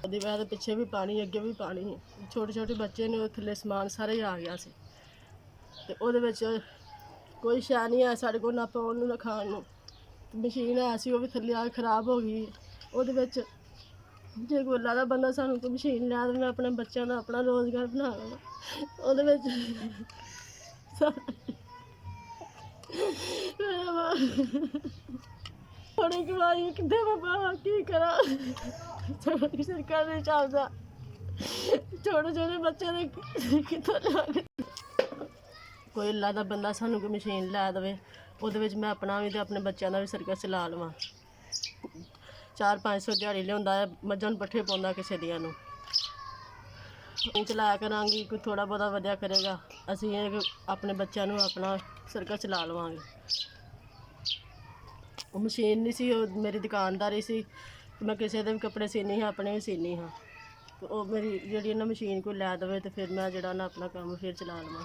ਦੀ ਵਜ੍ਹਾ ਤੇ ਪਿੱਛੇ ਵੀ ਪਾਣੀ ਅੱਗੇ ਵੀ ਪਾਣੀ ਛੋਟੇ ਛੋਟੇ ਬੱਚੇ ਨੇ, ਉਹ ਥੱਲੇ ਸਮਾਨ ਸਾਰਾ ਹੀ ਆ ਗਿਆ ਸੀ ਤੇ ਉਹਦੇ ਵਿੱਚ ਕੋਈ ਸ਼ੈ ਨਹੀਂ ਹੈ ਸਾਡੇ ਕੋਲ, ਨਾ ਪਾਉਣ ਨੂੰ ਨਾ ਖਾਣ ਨੂੰ। ਮਸ਼ੀਨ ਹੈ ਸੀ ਉਹ ਵੀ ਥੱਲੇ ਆ ਕੇ ਖਰਾਬ ਹੋ ਗਈ। ਉਹਦੇ ਵਿੱਚ ਜੇ ਕੋਈ ਲਾਦਾ ਬੰਦਾ ਸਾਨੂੰ ਕੋਈ ਮਸ਼ੀਨ ਲਿਆ ਦੇ, ਮੈਂ ਆਪਣੇ ਬੱਚਿਆਂ ਦਾ ਆਪਣਾ ਰੋਜ਼ਗਾਰ ਬਣਾ ਲਵਾਂ। ਉਹਦੇ ਵਿੱਚ ਥੋੜੀ ਕਮਾਈ ਕਿੱਥੇ ਮੈਂ ਪਾਵਾਂ, ਕੀ ਕਰਾਂ? ਸਾਡੀ ਸਰਕਾਰ ਨੇ ਚੱਲਦਾ ਛੋਟੇ ਛੋਟੇ ਬੱਚੇ ਦੇ ਕਿੱਥੋਂ ਲਿਆ ਕੇ ਕੋਈ ਅੱਲਾ ਦਾ ਬੰਦਾ ਸਾਨੂੰ ਕੋਈ ਮਸ਼ੀਨ ਲੈ ਦੇਵੇ, ਉਹਦੇ ਵਿੱਚ ਮੈਂ ਆਪਣਾ ਵੀ ਤੇ ਆਪਣੇ ਬੱਚਿਆਂ ਦਾ ਵੀ ਸਰਕਸ ਚਲਾ ਲਵਾਂ। 400-500 ਦਿਹਾੜੀ ਲਿਆਉਂਦਾ ਹੈ, ਮੱਝਾਂ ਨੂੰ ਪੱਠੇ ਪਾਉਂਦਾ ਕਿਸੇ ਦੀਆਂ ਨੂੰ। ਨਹੀਂ ਚਲਾਇਆ ਕਰਾਂਗੀ, ਕੋਈ ਥੋੜ੍ਹਾ ਬਹੁਤਾ ਵਧਿਆ ਕਰੇਗਾ, ਅਸੀਂ ਇਹ ਆਪਣੇ ਬੱਚਿਆਂ ਨੂੰ ਆਪਣਾ ਸਰਕਸ ਚਲਾ ਲਵਾਂਗੇ। ਉਹ ਮਸ਼ੀਨ ਨਹੀਂ ਸੀ, ਉਹ ਮੇਰੀ ਦੁਕਾਨਦਾਰੀ ਸੀ, ਮੈਂ ਕਿਸੇ ਦੇ ਵੀ ਕੱਪੜੇ ਸੀਨੀ ਹਾਂ, ਆਪਣੇ ਵੀ ਸੀਨੀ ਹਾਂ। ਉਹ ਮੇਰੀ ਜਿਹੜੀ ਨਾ ਮਸ਼ੀਨ ਕੋਈ ਲੈ ਦੇਵੇ ਤੇ ਫਿਰ ਮੈਂ ਜਿਹੜਾ ਨਾ ਆਪਣਾ ਕੰਮ ਫਿਰ ਚਲਾ ਲਵਾਂ।